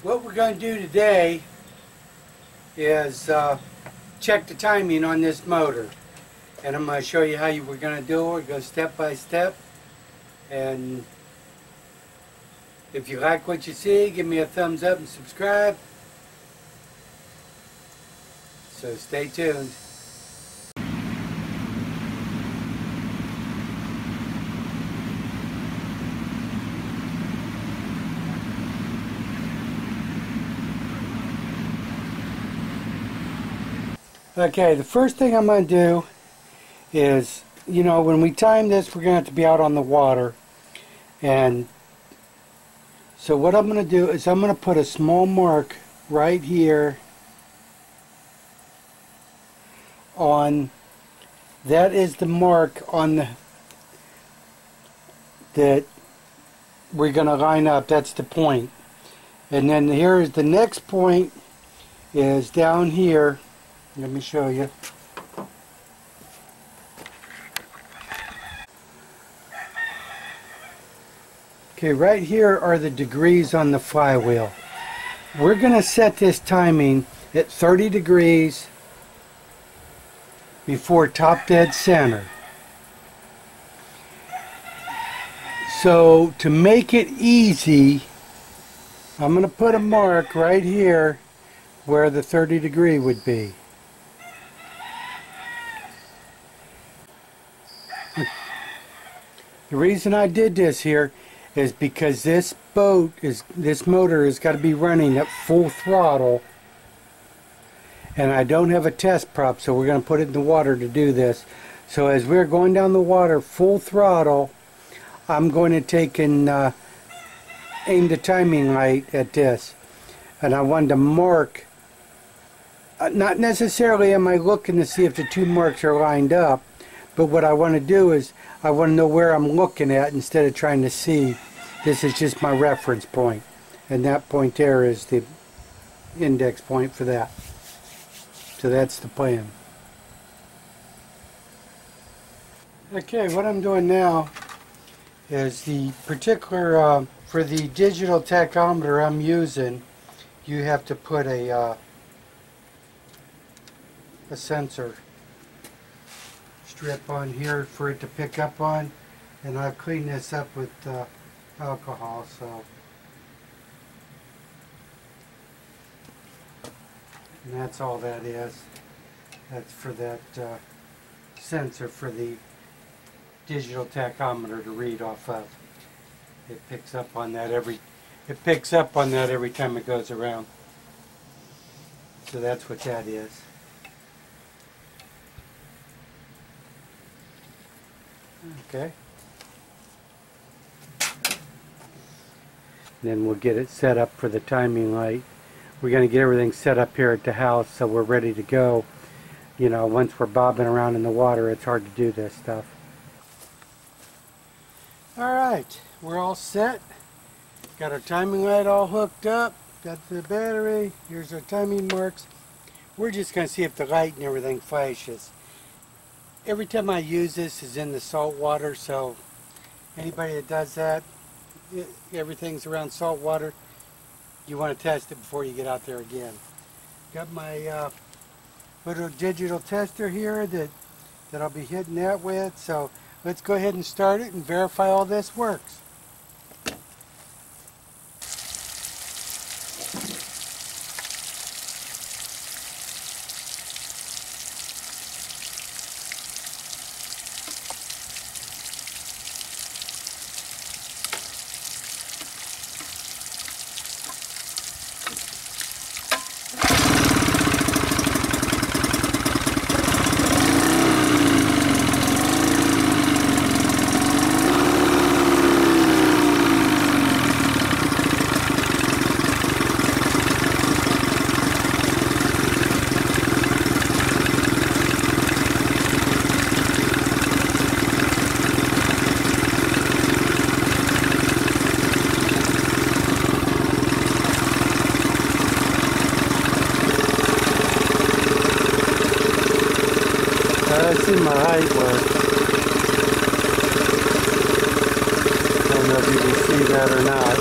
What we're going to do today is check the timing on this motor, and I'm going to show you how we're going to do it. We'll go step by step, and if you like what you see, give me a thumbs up and subscribe. So stay tuned. Okay, the first thing I'm going to do is, when we time this, we're going to have to be out on the water. And so what I'm going to do is I'm going to put a small mark right here on, that is the mark on that we're going to line up. That's the point. And then here is the next point, is down here. Let me show you. Okay, right here are the degrees on the flywheel. We're going to set this timing at 30 degrees before top dead center. So to make it easy, I'm going to put a mark right here where the 30 degree would be. The reason I did this here is because this motor has got to be running at full throttle, and I don't have a test prop, so we're going to put it in the water to do this. So as we're going down the water full throttle, I'm going to take and aim the timing light at this, and I wanted to mark, not necessarily am I looking to see if the two marks are lined up, but what I want to do is I want to know where I'm looking at instead of trying to see. This is just my reference point, and that point there is the index point for that. So that's the plan. Okay, what I'm doing now is the particular, for the digital tachometer I'm using, you have to put a sensor strip on here for it to pick up on, and I've cleaned this up with alcohol, so, and that's all that is. That's for that sensor for the digital tachometer to read off of. It picks up on that every time it goes around. So that's what that is. Okay. Then we'll get it set up for the timing light. We're going to get everything set up here at the house so we're ready to go. Once we're bobbing around in the water, it's hard to do this stuff. Alright, we're all set. Got our timing light all hooked up. Got the battery. Here's our timing marks. We're just going to see if the light and everything flashes. Every time I use this is in the salt water, so anybody that does that, everything's around salt water, you want to test it before you get out there again. Got my little digital tester here that I'll be hitting that with, so let's go ahead and start it and verify all this works. Let's see my height work. I don't know if you can see that or not.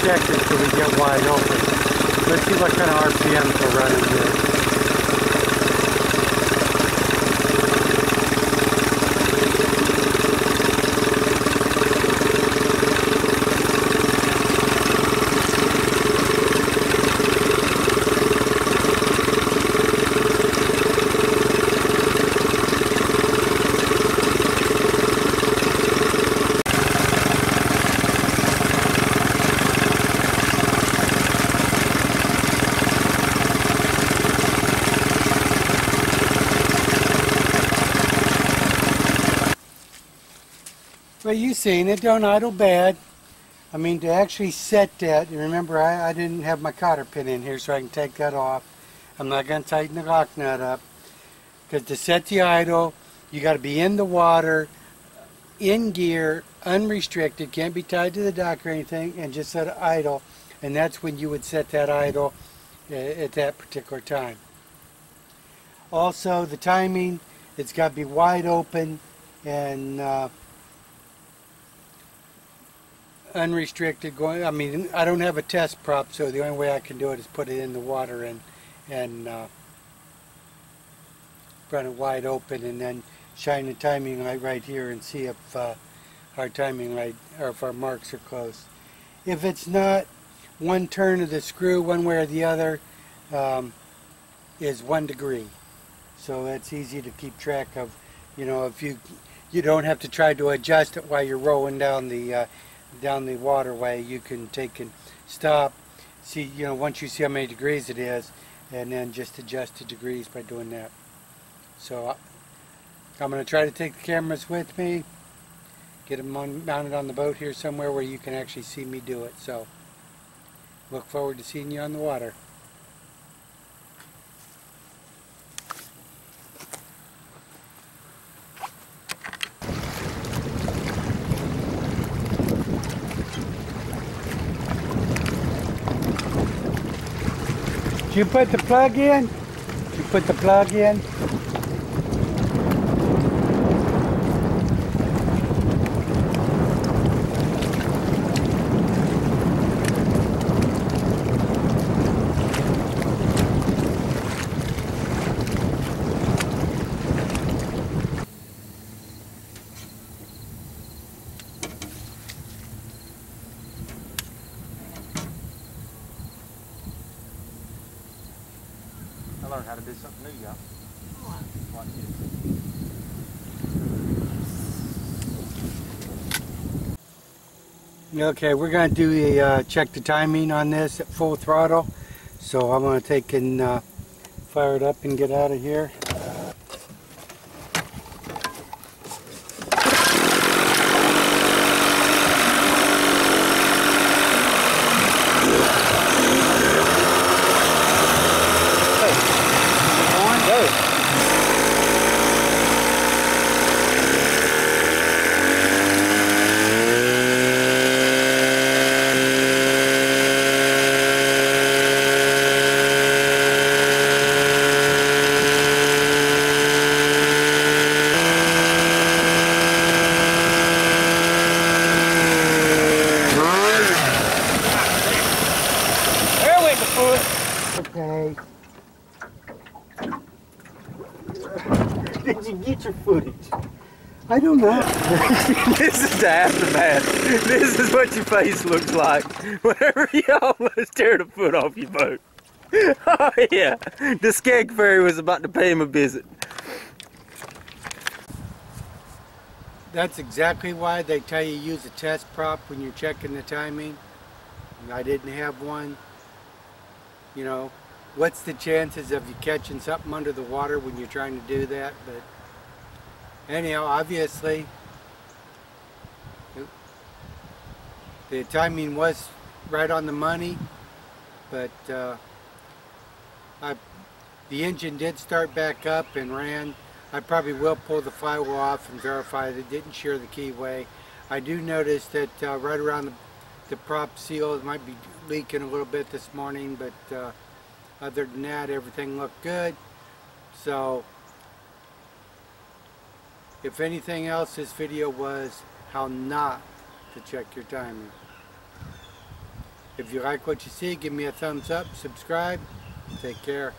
check it so we get wide open. Let's see what kind of RPMs we're running here. Well, you seen it, don't idle bad. I mean, to actually set that, remember I didn't have my cotter pin in here so I can take that off. I'm not going to tighten the lock nut up. Because to set the idle, you got to be in the water, in gear, unrestricted, can't be tied to the dock or anything, and just set it idle. And that's when you would set that idle at that particular time. Also, the timing, it's got to be wide open and unrestricted going. I mean, I don't have a test prop, so the only way I can do it is put it in the water and run it wide open, and then shine the timing light right here and see if our timing light or if our marks are close. If it's not, one turn of the screw one way or the other is 1 degree, so it's easy to keep track of. You know, if you don't have to try to adjust it while you're rolling down the waterway. You can take and stop, see, you know, once you see how many degrees it is, and then just adjust the degrees by doing that. So I'm going to try to take the cameras with me, get them mounted on the boat here somewhere where you can actually see me do it. So look forward to seeing you on the water. Did you put the plug in? Did you put the plug in? I learned how to do something new, y'all. Watch this. Okay, we're going to do the check the timing on this at full throttle. So I'm going to take and fire it up and get out of here. Okay. Did you get your footage? I don't know. This is the aftermath. This is what your face looks like whenever you almost tear the foot off your boat. Oh yeah, the skeg fairy was about to pay him a visit. That's exactly why they tell you use a test prop when you're checking the timing. I didn't have one. You know, what's the chances of you catching something under the water when you're trying to do that? But anyhow, obviously the timing was right on the money, but the engine did start back up and ran. I probably will pull the flywheel off and verify that it didn't shear the keyway. I do notice that right around the prop seal it might be leaking a little bit this morning, but other than that everything looked good. So if anything else, this video was how not to check your timing. If you like what you see, give me a thumbs up, subscribe. Take care.